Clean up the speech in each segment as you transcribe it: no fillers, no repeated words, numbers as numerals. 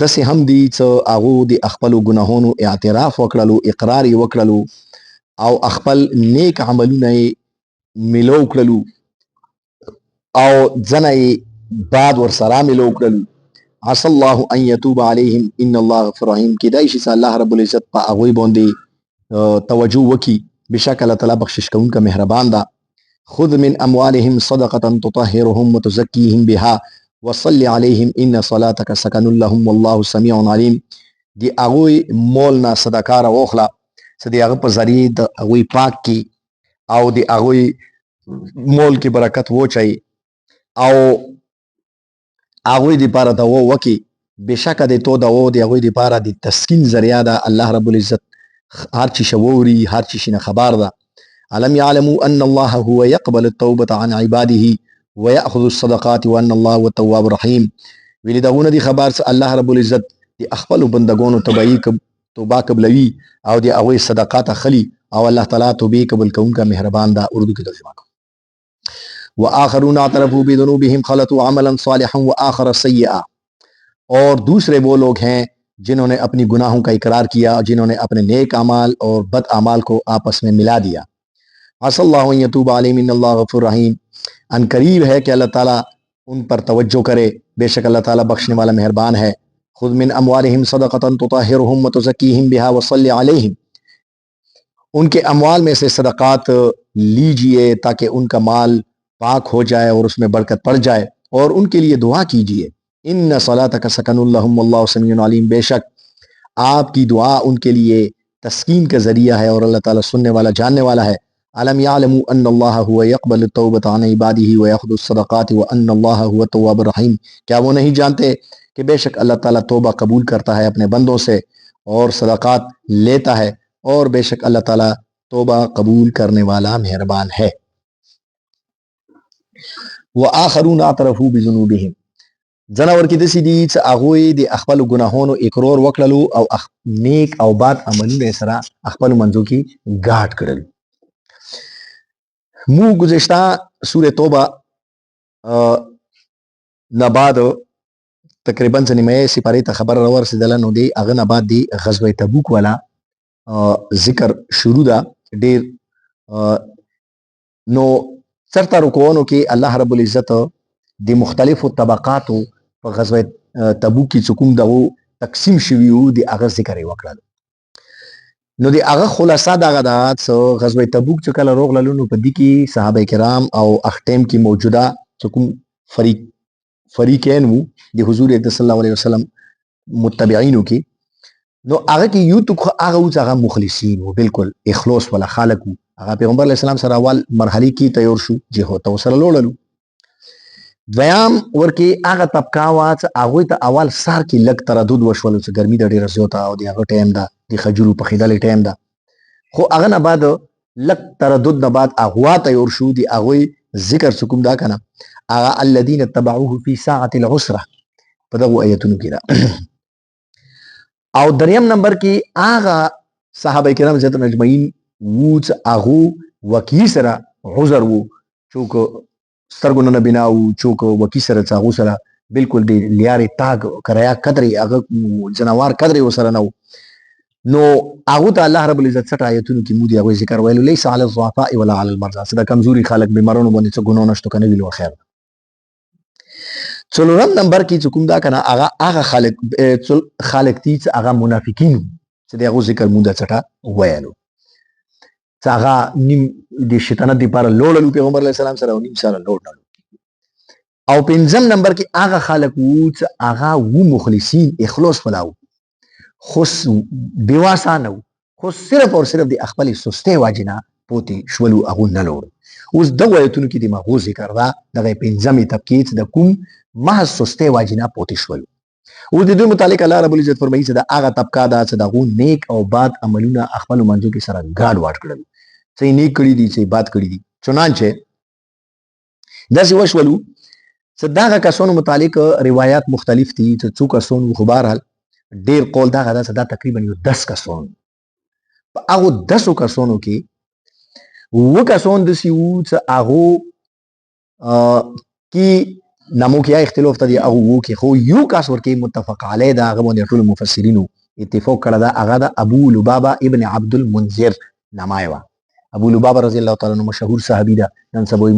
داسې هم دي چې هغو د خپلو ګناهونو اعتراف وکړلو، اقرار یې وکړلو او خپل نیک عملونه یې ملو کړلو او ځنه یې بعد ورسره ملو کړلو. عسى الله ان يتوب عليهم ان الله غفور رحيم. کېدای شي چې الله رب العزت په هغوی باندې توجه وکړي، بشک الله تعالی بخشش کوونکی مهربان ده. خذ من اموالهم صدقه تطهرهم وتزكيهم بها وصل عليهم ان صلاتك سكن لهم والله سميع عليم. دی هغوی مول نه صدقه راواخله چې د هغه په ذریعې د هغوی پاک کړي او د هغوی مول کې برکت وچوي او هغوی دپاره دوا وکړي. بېشکه د تو دوا د هغوی دپاره د تسکین ذریعه ده. الله رب العزت هر چی شووري، هر چی شي نه خبر ده. الم يعلموا ان الله هو يقبل التوبه عن عباده ويأخذ الصدقات وان الله هو التواب الرحيم. ویلي دغونه دي خبر چې الله رب العزت د خپلو بندګانو توبه قبلوي او د هغوی صدقات اخلي او الله تعالی توبې قبول کوونکی مهربان ده. اردو کې ترجمه کوم. وآخرون اعترفوا بذنوبهم خلطوا عملا صالحا وآخر سیئا. اور دوسرے وہ لوگ ہیں جنہوں نے اپنی گناہوں کا اقرار کیا، جنہوں نے اپنے نیک اعمال اور بد اعمال کو آپس میں ملا دیا. عسى الله ان يتوب عليهم ان الله غفور رحيم. ان قریب ہے کہ اللہ تعالیٰ ان پر توجہ کرے، بے شک اللہ تعالیٰ بخشنے والا مہربان ہے. خذ من اموالهم صدقة تطهرهم وتزكيهم بها وصل عليهم. ان کے اموال میں سے صدقات لیجئے تاکہ ان کا مال پاک ہو جائے اور اس میں برکت پڑ جائے اور ان کے لیے دعا کیجئے. ان صلاتک سکن لهم واللہ سمیع علیم. بے شک آپ کی دعا ان کے لیے تسکین کا ذریعہ ہے اور اللہ تعالیٰ سننے والا جاننے والا ہے. علم يعلموا ان اللہ هو يقبل التوبة عن عباده ويأخذ الصدقات وان اللہ هو التواب الرحیم. کیا وہ نہیں جانتے کہ بے شک اللہ تعالیٰ توبہ قبول کرتا ہے اپنے بندوں سے اور صدقات لیتا ہے اور بے شک اللہ تعالیٰ توبہ قبول کرنے والا مہربان ہے. وآخرون اعترفوا بذنوبهم. ځناور کې داسې دي چې هغوی د خپلو ګناهونو اقرار وکړلو او نیک او بد عملونه یې سره خپلو منځو کې ګاډ کړل. موږ گذشته سورې توبه نه بعد تقریبا نیمایي سپارې ته خبره راورسېدله، نو د هغه نه بعد د غزوه تبوک والا ذکر شروع ده. ډېر نو چرته رکوونو کې الله رب العزت د مختلفو طبقاتو په غزوه تبوک کې چې کوم دغو تقسیم شوي وو د هغه ذکر یې وکړل. نو د هغه خلاصه دغه ده چې غزوه تبوک چې کله روغللو نو په دې کې صحابه کرام او هغه ټایم کې موجوده چې کوم فریقین وو د حضور اکرم صلی الله علیه وسلم متبعینو کې، نو هغه کې یو تو هغه وو چې هغه مخلصین وو، بالکل اخلاص والا خلک وو. هغه پیغمبر علیه السلام سره اول مرحلې کې تیار شو، جهاد ته ورسره لوړلو. دویم ورکې هغه طبقه وه چې هغوی ته اول سر کې لږ تردد وشولو چې ګرمي ده ډېره زیاته او د هغه ټایم ده، د خجورو پخېدلې ټایم ده، خو هغه نه بعد لږ تردد نه بعد اغوا تیار شو. د هغوی ذکر چې کوم ده که نه هغه الذین اتبعوه فی ساعة العسره په دغو ایتونو کې ده. او دریم نمبر کې هغه صحابه کرام زیات مجمعین وو چې هغو وکي سره عذر وو، څوک سترګو نه بنا وو، څوک وکي سره چې هغو سره بالکل د لیارې تاګ کریا قدرې هغه جنوار قدرې ورسره نه وو. نو هغو ته الله رب العزت څټ ایتونو کې موږ د هغوی ذکر ویلو، لیس علی الضعفاء ولا علی المرضى، چې د کمزوري خلک بیمارانو باندې څه ګناه نشته که نه وي لوړ خیر ده. څلورم نمبر کې چې کوم دا که نه هغه خلک دي چې هغه منافقین وو چې د هغو ذکر موږ د څټه ویلو، چې هغه نیم د شیطنت دپاره لوړلو پیغمبر علیه السلام سره او نیم سره لوړ نلو. او پنځم نمبر کې هغه خلک وو چې هغه وو مخلصین، اخلاص والا وو، خو بېواسه نه وو، خو صرف او صرف د خپلې سستۍ وجې نه پوتې شولو، هغو نه لوړو. اوس دغو ایتونو کې د هغو ذکر ده، دغه پنځمې طبقې چې د کوم محض سستۍ وجې نه پوتې شولو. اوس د دوی متعلق الله رب العزت فرمایي چې د هغه طبقه ده چې د هغو نیک او بد عملونه خپلو منځو کې سره ګاډ واډ کړل، څه یې نیک کړي دي څه یې بد کړي دي. چنانچه داسې وشولو چې دغه کسانو متعلق روایات مختلف دي چې څو کسان وو، خو بهرحال ډېر قول دغه ده چې دا تقریبا یو 10 کسان. په هغو 10 کسانو کې 7 کسان داسې وو چې هغو کې نامو کې اختلاف ته دی او وو کې خو یو کس ورکی متفق علی دا هغه باندې ټول مفسرینو اتفاق کړه دا هغه د ابو لبابه ابن عبد المنذر نامه وا ابو لبابه رضی الله تعالی عنہ مشهور صحابي دا نن سبا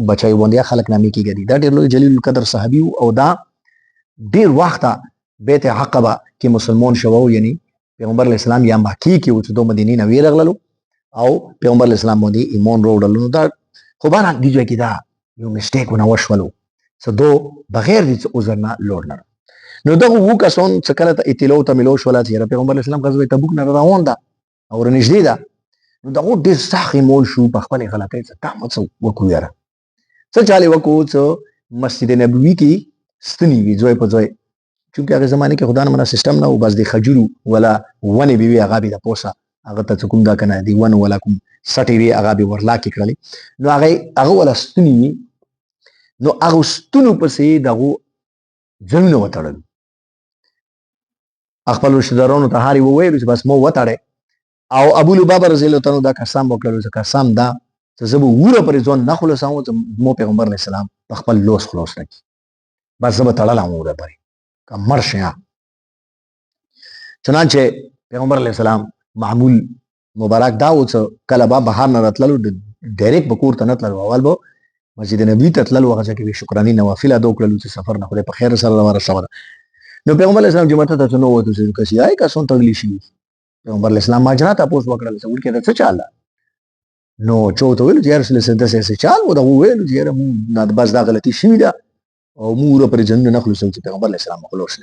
بچای باندې خلک نامې کېږي دا ډېر لوی جلیل القدر صحابي او دا ډېر وخت بیت عقبه کې مسلمان شوو یعنی پیغمبر اسلام یا مکی کې و چې دوه مدینې نه ویرغللو او پیغمبر اسلام باندې ایمان وروړل دا خو باندې دی چې دا یو میسټیک ونه وشولو څه دو بغیر د عذر نه لوړ نه نو دغه وو کسان چې کله ته اطلاع ته ملو شول چې پیغمبر اسلام غزوه تبوک نه روان ده او نږدې ده نو دغه ډېر سخت مول شو په خپل غلطۍ څخه تا مڅ وکړو یاره څه چالي وکړو چې مسجد نبوي کې ستنی وی ځای په ځای چونکه هغه زمانه کې خدای نه منا سیستم نه او بس د خجورو ولا ونی بي هغه به د پوسا هغه ته کوم دا کنه دی ون ولا کوم سټي وی هغه به ورلا کې کړل نو هغه ولا ستنی نو هغه ستونو پسې دغه ځنه وتړل خپل رشتہدارانو ته هاري وویل چې بس مو وتاړه او ابو لبابه رضی الله تعالی دا قسم وکړل چې قسم دا چې زه به وره پر ځون نه خلاصاو چې مو پیغمبر اسلام په خپل لوس خلاص نکي بس زه به تړل امو ده پرې کمر شیا چنانچه پیغمبر علیہ السلام معمول مبارک دا و چې کله به بهر نه راتللو ډایرکټ به کور ته نه تللو اول به مسجد نبوي ته تللو هغه چې شکراني نوافل ادا کړلو چې سفر نه خوري په خیر سره ورسول نو پیغمبر اسلام جمعه ته نو وته چې کسي آی کا سون تغلی شي پیغمبر اسلام ماجرا تاسو وکړل چې ورکه څه چاله نو چوته ویل چې رسول الله صلی الله چال و دا ویل چې نه بس دا غلطي شي دا او مور پر جن نه خلصو چې پیغمبر اسلام خلاص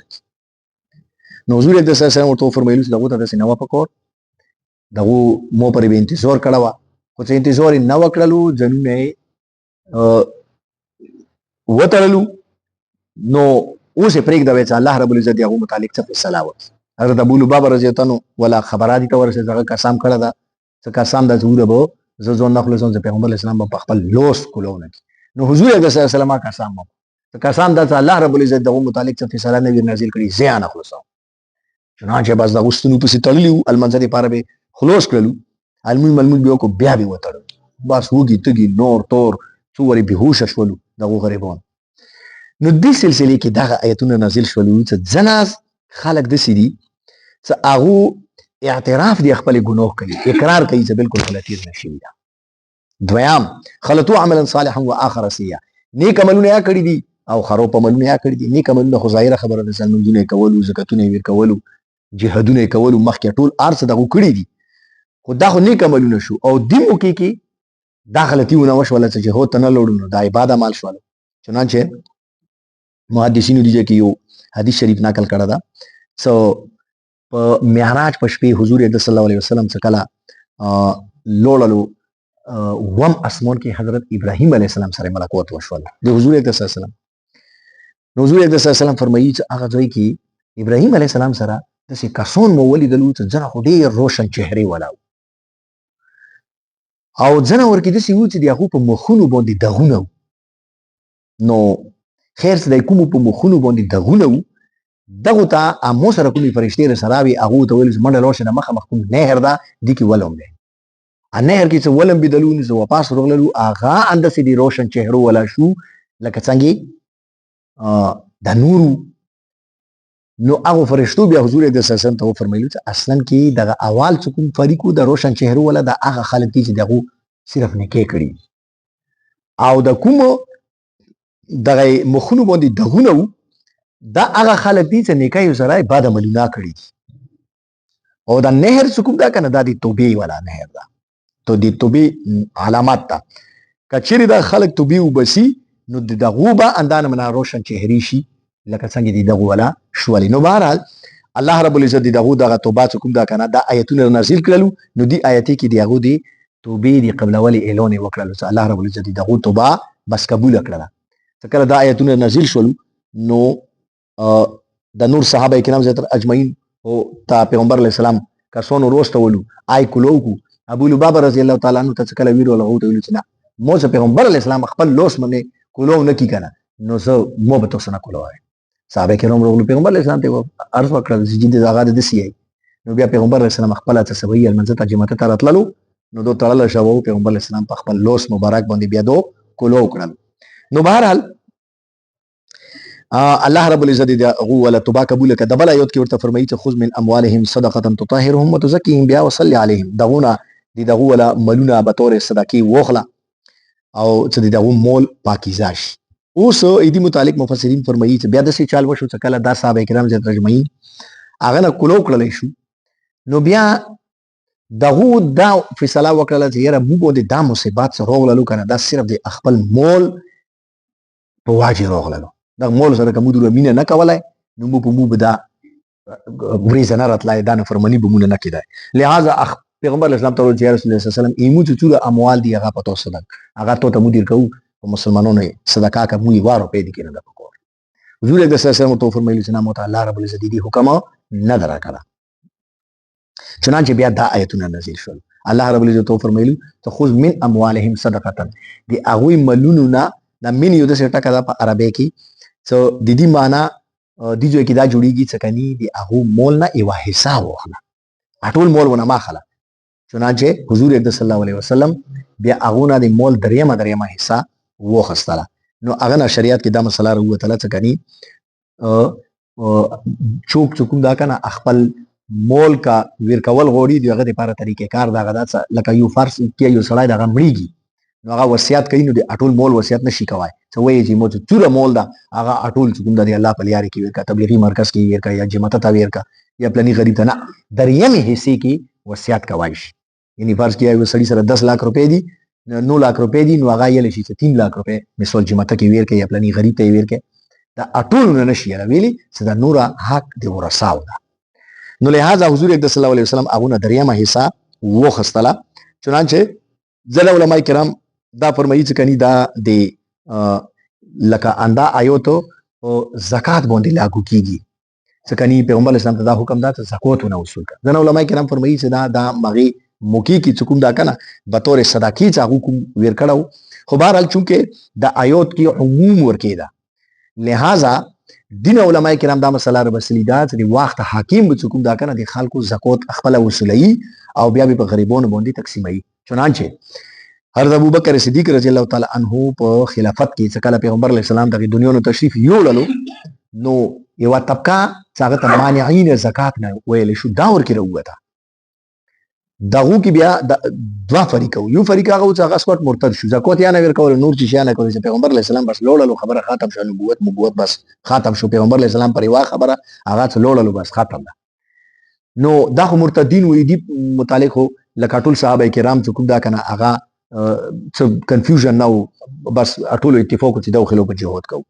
نو حضور د سره ورته فرمایلی چې دغه ته سینما پکور دغه مو پر به انتظار کړه خو چې انتظار نه وکړلو جنونه وترلو نو اوس پرېږ دا چې الله رب العزت هغه متعلق څه فیصله وکړي حضرت ابو لبابه رضی الله عنه ولا خبرات ته ورسې هغه قسم کړه دا چې قسم د زوره به زه ځون نه خلاصوم چې پیغمبر اسلام په خپل لوس کولونه نو حضور صلی الله علیه وسلم قسم وکړه قسم دا چې الله رب العزت دغه متعلق څه فیصله نه نازل کړي زه نه خلاصوم چنانچه باز دا غوستنو پسې تړلیو المنځ لپاره به خلاص کړلو المهم به کو بیا به وتړل بس وګي تګي نور تور څوري بهوش شولو دغه غریبان نو دې سلسله کې دغه آیتونه نازل شول چې جناز خلق د سړي چې هغه اعتراف دی خپل ګناه کوي اقرار کوي چې بالکل غلطي نشي دا دویم خلطو عملا صالحا واخر سیئا نیک عملونه یا کړی دي او خراب عملونه یا کړی دي نیک عملونه خو ظاهره خبره ده سلمونه کولو زکاتونه ور کولو جهادونه کولو مخکې ټول ارڅ دغه کړی دي خو دا خو نیک عملونه شو او دې موقع کې دا غلطیونه وشول چې جهاد ته نه لوړو دا عبادت مال شول چنانچه محدثینو دي چې یو حدیث شریف نقل کړه دا سو په معراج په شپې حضور صلی الله علیه وسلم څخه کله لوړلو وم اسمان کې حضرت ابراهیم علیه السلام سره ملاقات وشول د حضور صلی الله علیه وسلم نو حضور صلی الله علیه وسلم فرمایي چې هغه ځای کې ابراهیم علیه السلام سره د څه کسون مو ولیدلو چې ځنه خو ډېر روشن چهره ولاو او ځنه ورکې د څه و چې د هغه په مخونو باندې دغونه نو خیر سره کوم په مخونو باندې دغونه دغه ته امو سره کومي فرشتي سره وي هغه ته ویل منډه لوشه نه مخ مخکوم نهر دا دي کې ولوم دی ا نهر کې څه ولم بدلون زو واپس ورغلو اغا اند سي دي روشن چهره ولا شو لکه څنګه د نور نو هغه فرشتو بیا حضور د سسن ته فرمایلو چې اصلا کې دغه اول څوک فریقو د روشن چهره ولا د هغه خلک دي چې دغه صرف نکې کړی او د کوم دغه مخونو باندې دغونه دا هغه خلک دي چې نیکای سره بعد عملونه کړی او دا نهر څوک دا کنه دا د توبې ولا نهر دا ته د توبې علامات تا کچری دا خلک توبې وبسي نو د دغه با اندانه منا روشن چهري شي لکه څنګه دي دغه ولا شولې نو بهرحال الله رب العزت دغه توبه څوک دا کنه دا آیتونه نازل کړلو نو دی آیتې کې دغه دی توبې دی قبل ولی اعلان وکړلو چې الله رب العزت دغه توبه بس قبول کړله کله دا آیتونه نازل شول نو د نور صحابه کرام زتر اجمعین او تا پیغمبر علیہ السلام کسونو روستولو آی کولوکو ابو لبابه رضی الله تعالی عنہ ته کله ویرو لغو ته ویل چې نه مو پیغمبر علیہ السلام خپل لوس منه کولو نه کی کنه نو زه مو به تاسو نه کولو صحابه کرام ورغلو پیغمبر علیہ السلام ته عرض وکړل چې دې زغاده د سی نو بیا پیغمبر علیہ السلام خپل ته سوي المنځ ته جمعه ته راتللو نو دو تړل شو پیغمبر علیہ السلام په خپل لوس مبارک باندې بیا دو کولو کړل نو بهرحال الله رب العزت دې هغو ولا توبه قبول کړه. د بل آیت کې ورته فرمایي چې خذ من اموالهم صدقه تطهرهم وتزکیهم بها وصلی علیهم. دغونه دغه ولا ملونه به طور صدقې واخله او چې دغه مول پاکیزه شي. اوس ایدي متعلق مفسرین فرمایي چې بیا داسې چال وشو چې کله دا صحابه کرام چې ترجمعین هغه نه کولو کړلی شو، نو بیا دغه دا فیصله وکړله چې یاره موږ باندې دا مصیبات څه راغللو که نه، دا صرف د خپل مول په واجې راغللو. دغه مول سره که موږ دومره مینه نه کولی نو موږ په موږ به دا وریځه نه راتلی، دا نافرماني به مونږ نه کېدی. لهذا پیغمبر اسلام ته وویل چې یا رسول الله صلی الله علیه وسلم ایمو چې څومره اموال دي هغه په تو صدق هغه تو ته موږ درکوو، په مسلمانانو یې صدقه که موږ 1 روپۍ دي کې نه ده پکار. حضور اکرم صلی الله علیه وسلم ورته وفرمایلي چې نه ما ته الله رب العزت دې حکم نه ده راکړی. چنانچه بیا دا آیتونه نازل شول. الله رب العزت وفرمایلي چې خذ من اموالهم صدقه، د هغوی ملونو نه دا من یو داسې ټکه ده په عربۍ کې چې د دې معنا دې ځای کې دا جوړېږي چې کني د هغو مول نه یوه حصه واخله، ټول مول ونه مه اخله. چنانچه حضور اکرم صلی الله علیه وسلم بیا هغو نه د مول دریمه حصه واخیستله. نو هغه نه شریعت کې دا مسله راووتله چې کني څوک چې کوم دا که نه خپل مول کا ورکول غواړي د هغه دپاره طریقې کار د هغه دا څه لکه یو فرض کې یو سړی د هغه مړېږي نو هغه وصیت کوي، نو د ټول مول وصیت نشي کوی چې وایي چې مو چې څومره مول ده هغه ټول چې کوم د الله په لارې کې ورکړه، تبلیغي مرکز کې ورکړه یا جمعته ته ورکړه یا پلاني غریب ته، نه دریمې حصې کې وصیت کوی شي. یعنې فرض کړئ یو سړي سره 10 लाख روپۍ دي، 9 लाख روپۍ دي، نو هغه یلی شي چې 3 लाख روپۍ مثال جمعته کې ورکړي یا پلاني غریب ته یې ورکړي، دا ټول نه نشي یلویلی چې دا نوره حق د ورثاو ده. نو لهذا حضور اکرم صلی الله علیه وسلم هغه نه دریمه حصه واخیستله. چنانچه ځینې علما کرام دا فرمایي چې کني دا د لکه اندا آیاتو زکات باندې لاګو کیږي چې کني پیغمبر اسلام ته دا حکم ده چې زکات نه وصول کړه. ځینې علما کرام فرمایي چې دا مغي موکی کی چې کوم دا کنه به طور صدقې چې هغه کوم ورکړو، خو بهرحال چونکې د آیات کې عموم ورکېده لہذا دین علماء کرام دا مسله را بسلی دا چې د وخت حاکم به کوم دا کنه د خلکو زکات خپل وصولوي او بیا به په غریبانو باندې تقسیموي. چنانچه حضرت ابوبکر صدیق رضی الله تعالی عنہ په خلافت کې چې کله پیغمبر علیه السلام دغه دنیا نو تشریف یوړلو نو یو طبقه چې هغه ته مانعین زکات نه ویل شو دا ورکې راووته. دغه کې بیا دوه فریقه یو فریق هغه چې هغه سپورت مرتد شو، زکات یا نه ورکول، نور چې شانه کول چې پیغمبر علیه السلام بس لوړلو خبره ختم شو، نبوت بس ختم شو، پیغمبر علیه السلام پر یوه خبره هغه لوړلو بس ختم ده. نو دا خو مرتدین وي دي متعلق خو لکه ټول صحابه کرام چې کوم دا کنه هغه څه کنفیوژن نه بس ټول اتفاق چې دا خلکو په جهاد کوو.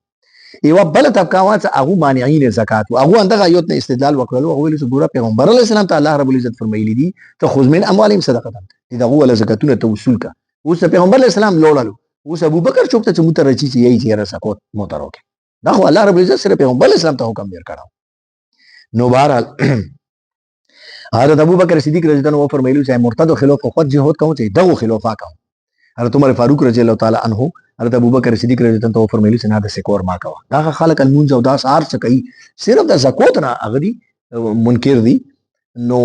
یوه بله طبقه وه چې هغو مانعین زکات وو، هغو همدغه آیات نه استدلال وکړلو، هغه ویلي چې ګوره پیغمبر علیه السلام ته الله رب العزت فرمایلي دي ته خذ من اموالهم صدقه، د هغو والا زکاتونه ته وصول کا. اوس د پیغمبر علیه السلام لوړلو، اوس ابوبکر چوک ته چې موږ ته راځي چې یی چې یاره زکات مو ته راکړي، دا خو الله رب العزت سره پیغمبر علیه السلام ته حکم ورکړی. نو بهرحال حضرت ابوبکر صدیق رضی الله عنه فرمایلي چې مرتد خلاف خود جهاد کوم چې دغه خلافا کوم. حضرت عمر فاروق رضی الله تعالی عنہ حضرت ابوبکر صدیق رضی الله عنه فرمایلي چې نه د سکور ما کوه، دا خلک المنځ او داس ار څه کوي صرف د زکات نه هغه دي منکر دي. نو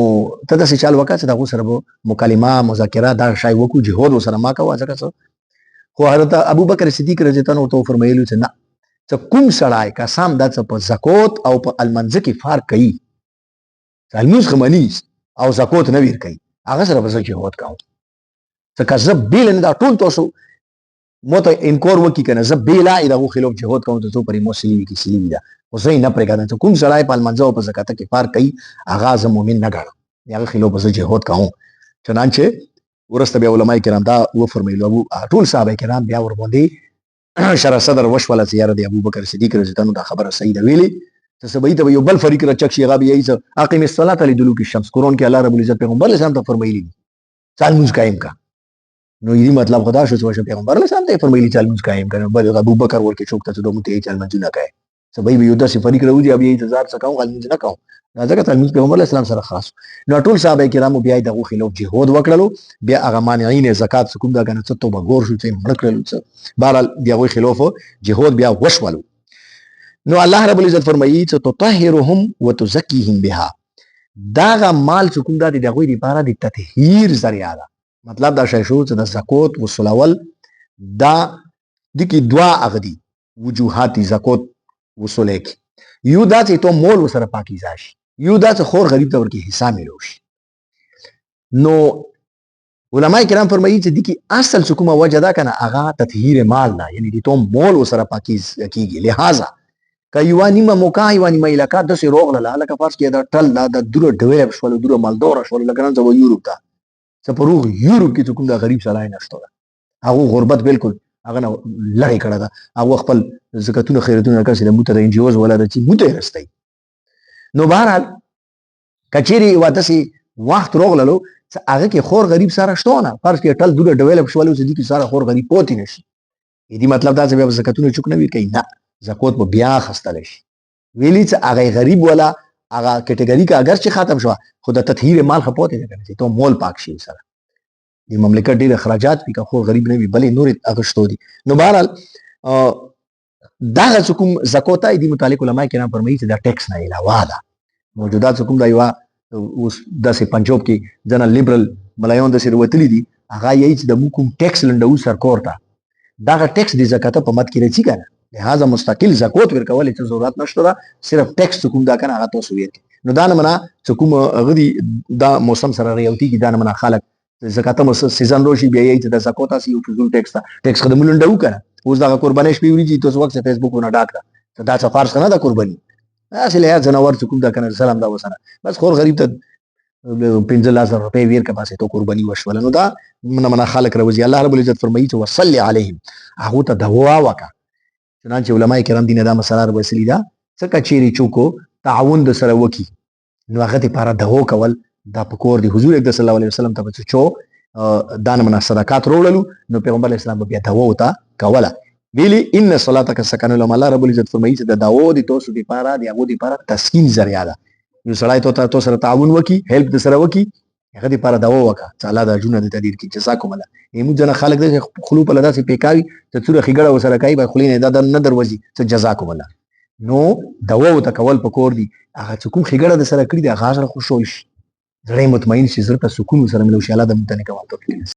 ته داسې چال وکړه چې دغه سره مکالمه مذاکره دا شای وکړو، جهاد وسره ما کوه ځکه څه. خو حضرت ابوبکر صدیق رضی الله عنه فرمایلي چې نه چې کوم سړی قسم دا څه په زکات او په المنځ کې فرق کوي، المنځ خمنیس او زکات نه ور کوي، هغه سره به جهاد کوم. ځکه زه بیل نه دا ټول تاسو مو ته انکار وکړي که نه زه بیله دغو خلاف جهاد کوم ته څو پرې مو سلیوي کې سلیوي ده، خو زه یې نه پرېږدم چې کوم سړی په المنځه او په زکاته کې فرق کوي هغه زه مؤمن نه ګڼم، د هغه خلاف به زه جهاد کوم. چنانچه وروسته بیا علما کرام دا وفرمیلو، ټول صحابه کرام بیا ورباندې شرح صدر وشوله چې یاره د ابوبکر صدیق رضی الله عنه دا خبره صحیح ده ویلې چې سبا ته یو بل فریق راچک شي هغه به یې چې اقیم الصلاة لدلوک الشمس، قرآن کې الله رب العزت پیغمبر علیه السلام ته فرمایلي دي چې لمونځ قایم کا. نو یی مطلب خدا شو چې پیغمبر علیه السلام ته فرمایلي چې لمونځ قایم کړه، بل ابوبکر ورکه چوک ته دوه مته چې لمونځ نه کوي، سبا به یو داسې فریق راوځي ابي انتظار څکاو لمونځ نه کوم، دا ځکه لمونځ پیغمبر علیه السلام سره خاص. نو ټول صحابه کرامو بیا دغه خلاف جهاد وکړلو، بیا هغه مانعین زکات کوم دا کنه څه توبه ګور شو چې مړ کړل، بهرحال دغه خلاف جهاد بیا وشولو. نو الله رب العزت فرمایي چې تطهرهم وتزکیهم بها، دا مال چې کوم دا د دغه لپاره د تطهیر ذریعہ ده. مطلب دا شای شو چې د زکات وصولول دا د کی دوا اغدي وجوهات زکات وصولی کی یو دا چې تو مول وسره پاکیزه شي یو دا چې خور غریب ته ورکې حصہ ملو شي نو علماء کرام فرمایي چې د کی اصل څه کومه وجه ده کنه هغه تطهیر مال ده یعنی د تو مول وسره پاکیز کیږي لہذا که یو نیمه موقع یو نیمه علاقه د سي روغ لاله لکه فرض کې دا ټل دا د دوره ډویل شول دوره مالدور شول لکه نن زو یورپ ته څه پروغ یورپ کې کوم دا غریب سړی نشته هغه غربت بالکل هغه نه لری کړه دا هغه خپل زکاتونه خیراتونه کړي د موته د انجیوز ولا د چې موته رسټي نو بهرحال کچيري وادسي وخت روغ لالو هغه کې خور غریب سره شتونه فرض کې ټل دوره ډویل شول چې دي سره خور غریب پوت نشي دې مطلب دا چې زکاتونه چوک نه وی کوي نه زکات په بیا خستل شي ویلی چې هغه غریب ولا هغه کټګوري کا اگر چې ختم شو خو د تطهیر مال خپوت نه کوي ته مول پاک شي سره د مملکت ډیر اخراجات پی کا خو غریب نه وي بلې نور اغشتو دي نو بهرحال دا کوم زکات دی متعلق علماء کرام فرمایي چې دا ټیکس نه علاوه ده موجوده کوم دا یو اوس داسې پنجاب کې ځنه لیبرل ملایون د سر وتلی دي هغه یې چې د کوم ټیکس لندو سر کوړه دا ټیکس دی زکات په مت کې رچی کنه لہذا مستقل زکات ورکول چې ضرورت نشته صرف ټیکس کوم دا کنه هغه تاسو ورکړي نو دا نه منا چې کوم غدي دا موسم سره ریوتی کی دا نه منا خلک زکات مو سیزن روشي بیا یې چې د زکات اسی یو فزول ټیکس خدمت لندو کنه اوس دا قرباني شپې وريږي تاسو وخت فیسبوک ونه ډاکړه دا څه فارس نه دا قرباني اصل یا جنور چې کوم دا کنه سلام دا وسره بس خور غریب ته 15000 روپے ور کا پاسه تو قرباني وشول نو دا منا خلک روزي الله رب العزت فرمایي چې وصلی علیهم هغه ته دوا وکا چنانچه علماء کرام دینه دا مسله وسلی دا څکه چیرې چوکو تعاون د سره وکي نو هغه لپاره دغه کول دا پکور دی حضور صلی الله علیه وسلم ته چو دان منا صدقات روللو نو پیغمبر اسلام بیا دغه وتا کوله ویلی ان صلاتک سکن لهم الله رب العزت فرمایي چې د داوود توسو لپاره دی هغه لپاره تسکین ذریعہ ده یو سړی ته سره تعاون وکي هیلپ د سره وکي هغه لپاره دوا وکا چې الله د جون د تدیر کې جزاکم الله ایمو جن خلک د خلوپ لدا سي پیکاوي ته څوره خګړه وسره کوي به خلینه دا نه دروازي چې جزاکم الله نو دوا وت کول پکور دي هغه چې کوم خګړه د سره کړی د هغه سره خوشحال شي زړه مطمئن شي زړه ته سکون سره ملو شي الله د متنه کوي